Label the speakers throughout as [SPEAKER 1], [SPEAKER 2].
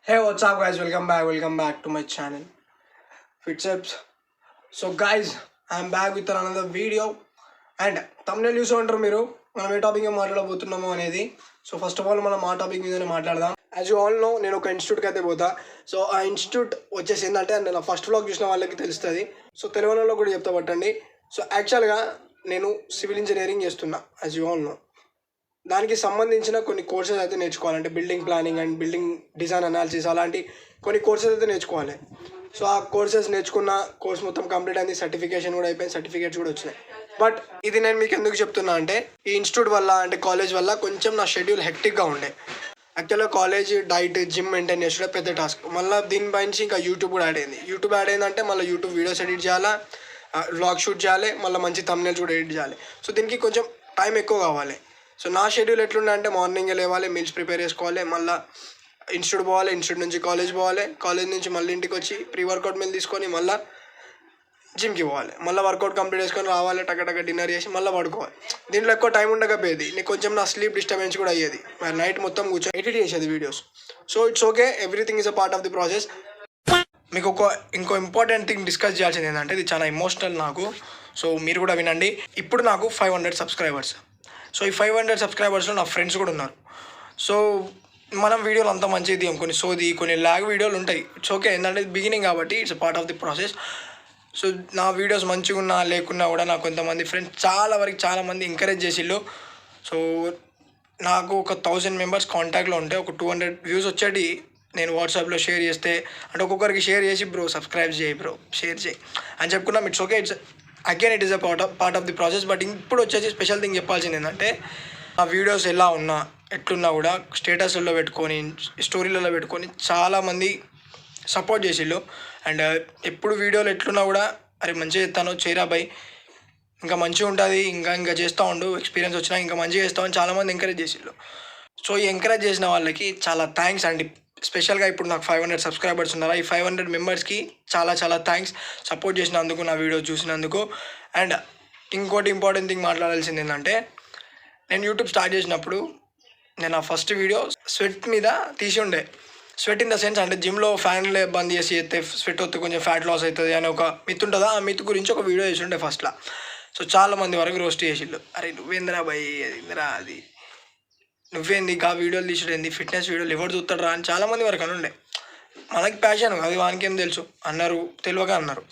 [SPEAKER 1] Hey, what's up, guys? Welcome back to my channel, Fitsteps. So, guys, I'm back with another video. And thumbnail చూసి ఉంటారు మీరు మనం ఏ topic మాట్లాడబోతున్నామో అనేది. So first of all మనం ఆ topic మీదనే మాట్లాడదాం. యాజ్ యూ ఆల్ నో, నేను ఒక ఇన్స్టిట్యూట్కి అయితే పోతా. సో ఆ ఇన్స్టిట్యూట్ వచ్చేసి ఏంటంటే నేను ఫస్ట్ వ్లాగ్ చూసిన వాళ్ళకి తెలుస్తుంది. సో తెలియని వాళ్ళకి కూడా చెప్తా పట్టండి. సో యాక్చువల్గా నేను సివిల్ ఇంజనీరింగ్ చేస్తున్నా, యాజ్ యూ ఆల్ నో. దానికి సంబంధించిన కొన్ని కోర్సెస్ అయితే నేర్చుకోవాలంటే building planning and building design analysis అలాంటి కొన్ని కోర్సెస్ అయితే నేర్చుకోవాలి. సో ఆ కోర్సెస్ నేర్చుకున్న కోర్స్ మొత్తం కంప్లీట్ అయింది, సర్టిఫికేషన్ కూడా అయిపోయింది, సర్టిఫికేట్స్ కూడా వచ్చినాయి. బట్ ఇది నేను మీకు ఎందుకు చెప్తున్నా అంటే ఈ ఇన్స్టిట్యూట్ వల్ల అంటే కాలేజ్ వల్ల కొంచెం నా షెడ్యూల్ హెక్టిక్గా ఉండే. యాక్చువల్గా కాలేజ్ డైట్ జిమ్ మెయింటైన్ చేసుకుంటే పెద్ద టాస్క్. మళ్ళీ దీనిపైన ఇంకా యూట్యూబ్ కూడా యాడ్ అయింది. యూట్యూబ్ యాడ్ అయిందంటే మళ్ళీ యూట్యూబ్ వీడియోస్ ఎడిట్ చేయాలా, వ్లాగ్ షూట్ చేయాలి, మళ్ళీ మంచి థంబ్నెయిల్స్ కూడా ఎడిట్ చేయాలి. సో దీనికి కొంచెం టైం ఎక్కువ కావాలి. సో నా షెడ్యూల్ ఎట్లుండే అంటే మార్నింగ్ లేవాలి, మీల్స్ ప్రిపేర్ చేసుకోవాలి, మళ్ళీ ఇన్స్టిట్యూట్ పోవాలి, ఇన్స్టిట్యూట్ నుంచి కాలేజ్ పోవాలి, కాలేజ్ నుంచి మళ్ళీ ఇంటికి వచ్చి ప్రీ వర్కౌట్ మీల్ తీసుకొని మళ్ళీ జిమ్కి పోవాలి, మళ్ళీ వర్కౌట్ కంప్లీట్ చేసుకొని రావాలి, టక డిన్నర్ చేసి మళ్ళీ పడుకోవాలి. దీంట్లో ఎక్కువ టైం ఉండకపోయేది, నీకు కొంచెం నా స్లీప్ డిస్టర్బెన్స్ కూడా అయ్యేది. మరి నైట్ మొత్తం కూర్చొని ఎడిట్ చేసేది videos. So it's okay, everything is a part of the process. మీకు ఇంకో ఇంపార్టెంట్ థింగ్ డిస్కస్ చేయాల్సింది ఏంటంటే ఇది చాలా ఎమోషనల్ నాకు. సో మీరు కూడా వినండి. ఇప్పుడు నాకు 500 సబ్స్క్రైబర్స్. సో ఈ 500 సబ్స్క్రైబర్స్లో నా ఫ్రెండ్స్ కూడా ఉన్నారు. సో మనం వీడియోలు అంతా మంచిగా తీయం, కొన్ని సోది కొన్ని ల్యాగ్ వీడియోలు ఉంటాయి. ఇట్స్ ఓకే, ఏంటంటే బిగినింగ్ కాబట్టి it's part of the process. So నా వీడియోస్ మంచిగా ఉన్నా లేకున్నా కూడా నాకు కొంతమంది ఫ్రెండ్స్ చాలామంది ఎంకరేజ్ చేసిళ్ళు. సో నాకు ఒక 1000 మెంబర్స్ కాంటాక్ట్లో ఉంటే ఒక 200 వ్యూస్ వచ్చేటి నేను వాట్సాప్లో షేర్ చేస్తే, అంటే ఒక్కొక్కరికి షేర్ చేసి బ్రో సబ్స్క్రైబ్ చేయి, బ్రో షేర్ చేయి అని చెప్పుకున్నాం. It's okay, it is a part of the process. But ఇప్పుడు వచ్చేసి స్పెషల్ థింగ్ చెప్పాల్సింది ఏంటంటే ఆ వీడియోస్ ఎట్లున్నా కూడా స్టేటస్లలో పెట్టుకొని స్టోరీలలో పెట్టుకొని చాలామంది సపోర్ట్ చేసిళ్ళు. అండ్ ఎప్పుడు వీడియోలు ఎట్లున్నా కూడా అరే మంచిగా చేస్తాను చేరా బై, ఇంకా మంచిగా ఉంటుంది, ఇంకా చేస్తూ ఉండు, ఎక్స్పీరియన్స్ వచ్చినా ఇంకా మంచిగా చేస్తామని చాలామంది ఎంకరేజ్ చేసిళ్ళు. సో ఈ ఎంకరేజ్ చేసిన వాళ్ళకి చాలా థ్యాంక్స్ అండి. స్పెషల్గా ఇప్పుడు నాకు 500 సబ్స్క్రైబర్స్ ఉన్నారు. ఈ 500 మెంబర్స్కి చాలా థ్యాంక్స్, సపోర్ట్ చేసినందుకు, నా వీడియోస్ చూసినందుకు. అండ్ ఇంకోటి ఇంపార్టెంట్ థింగ్ మాట్లాడాల్సింది ఏంటంటే నేను యూట్యూబ్ స్టార్ట్ చేసినప్పుడు నేను ఆ ఫస్ట్ వీడియో స్వెట్ మీద తీసి ఉండే. స్వెట్ ఇన్ ద సెన్స్ అంటే జిమ్లో ఫ్యాన్లే బంద్ చేసి అయితే స్వెట్ వస్తే కొంచెం ఫ్యాట్ లాస్ అవుతుంది అని ఒక మిత్ ఉంటుందా, ఆ మిత్ గురించి ఒక వీడియో చేసి ఉండే ఫస్ట్లో. సో చాలామంది వరకు రోస్ట్ చేసిళ్ళు, అరే నువ్వేంద్రా భయ్, ఇందిరా అది నువ్వేంది ఆ వీడియోలు తీసుడేంది, ఫిట్నెస్ వీడియోలు ఎవరు చూస్తాడు రా అని చాలామంది వరకు అని ఉండే. మనకి ప్యాషన్, అది వానికి ఏం తెలుసు అన్నారు, తెలియక అన్నారు.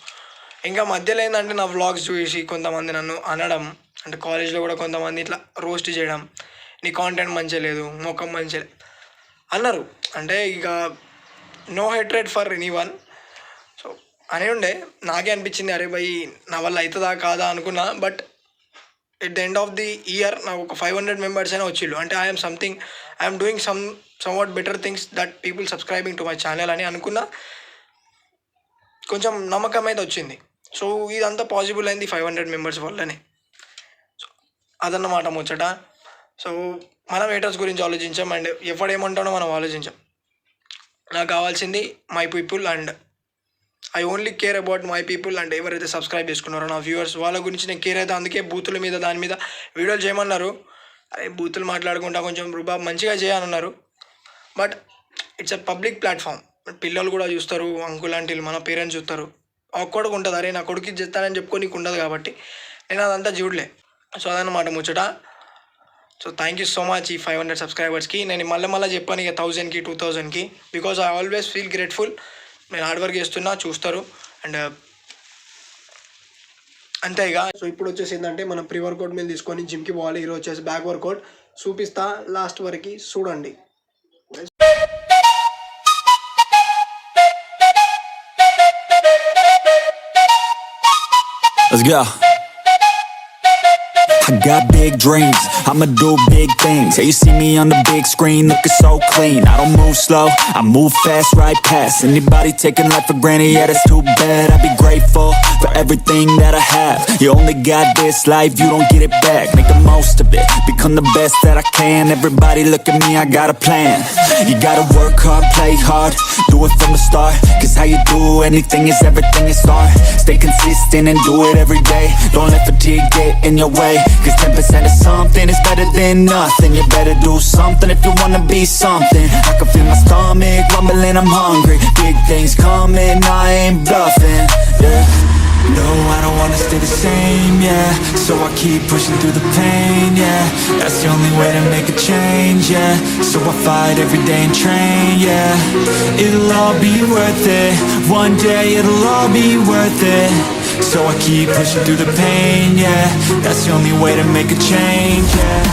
[SPEAKER 1] ఇంకా మధ్యలో ఏంటంటే నా వ్లాగ్స్ చూసి కొంతమంది నన్ను అనడం, అంటే కాలేజ్లో కూడా కొంతమంది ఇట్లా రోస్ట్ చేయడం, నీ కాంటెంట్ మంచిగా లేదు, ముఖం మంచిగా అన్నారు. అంటే ఇక no hatred for anyone. So అనే ఉండే నాకే అనిపించింది అరే భయ్ నా వల్ల అవుతుందా కాదా అనుకున్నా. But at the end of the year నాకు ఒక 500 మెంబర్స్ అయినా వచ్చిళ్ళు. అంటే I'm doing somewhat better things that people subscribing to my channel అని అనుకున్నా. కొంచెం నమ్మకం అయితే వచ్చింది. సో ఇదంతా పాసిబుల్ అయింది 500 మెంబర్స్ వల్లనే. సో అదన్నమాట ముచ్చట. సో మనం హేటర్స్ గురించి ఆలోచించాం అండ్ ఎవడేమంటాడో మనం ఆలోచించాం. నాకు కావాల్సింది my people and I only care about my people. And ఎవరైతే సబ్స్క్రైబ్ చేసుకున్నారో నా వ్యూవర్స్ వాళ్ళ గురించి నేను కేర్ అయితే. అందుకే బూతుల మీద దాని మీద వీడియోలు చేయమన్నారు. అరే బూతులు మాట్లాడుకుంటా కొంచెం రుబాబ్ మంచిగా చేయనున్నారు. But it's a public platform, పిల్లలు కూడా చూస్తారు, అంకుల్ ఆంటీలు మన పేరెంట్స్ చూస్తారు. ఒక్కడికి ఉంటుంది అరే నా కొడుకు చేస్తానని చెప్పుకోనికి ఉండదు కాబట్టి నేను అదంతా చూడలే. సో అదన్నమాట ముచ్చట. So thank you so much ఈ 500 సబ్స్క్రైబర్స్కి. నేను మళ్ళీ చెప్పాను ఇక 1000కి 2000కి, because I always feel grateful. నేను హార్డ్ వర్క్ చేస్తున్నా, చూస్తారు అండ్ అంతే ఇక. సో ఇప్పుడు వచ్చేసి ఏంటంటే మనం ప్రీ వర్కౌట్ మీద తీసుకొని జిమ్కి పోవాలి. ఈరోజు వచ్చేసి బ్యాక్ వర్కౌట్ చూపిస్తా, లాస్ట్ వరకు చూడండి.
[SPEAKER 2] Let's go. I got big dreams, I'ma do big things. Yeah, you see me on the big screen looking so clean. I don't move slow, I move fast, right past anybody taking life for granted. Yeah, that's too bad. I'd be grateful for everything that I have. You only got this life, you don't get it back. Make the most of it, become the best that I can. Everybody look at me, I got a plan. You gotta work hard, play hard, do it from the start. Cause how you do anything is everything you start. Stay consistent and do it every day. Don't let fatigue get in your way. Cause 10% of something is better than nothing. You better do something if you wanna be something. I can feel my stomach rumbling, I'm hungry. Big things coming, I ain't bluffing, yeah. No, I don't wanna stay the same, yeah. So I keep pushing through the pain, yeah. That's the only way to make a change, yeah. So I fight every day and train, yeah. It'll all be worth it. One day it'll all be worth it. So I keep pushing through the pain, yeah. That's the only way to make a change, yeah.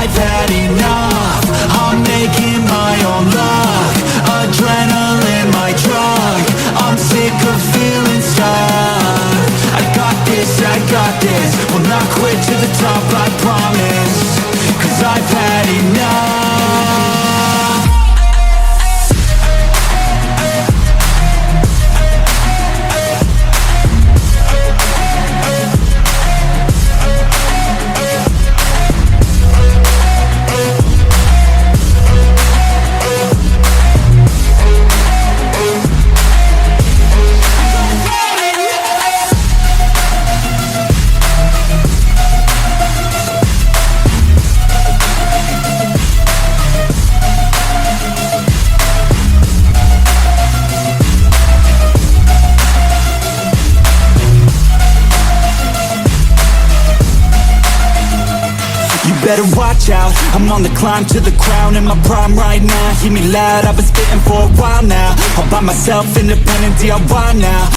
[SPEAKER 2] I've had enough, I'm making my own luck. Adrenaline, my drug, I'm sick of feeling stuck. I got this, will not quit to the top, I promise. Cause I've had enough. Better watch out, I'm on the climb to the crown. In my prime right now, hear me loud, I've been spitting for a while now. All by myself, independent DIY now.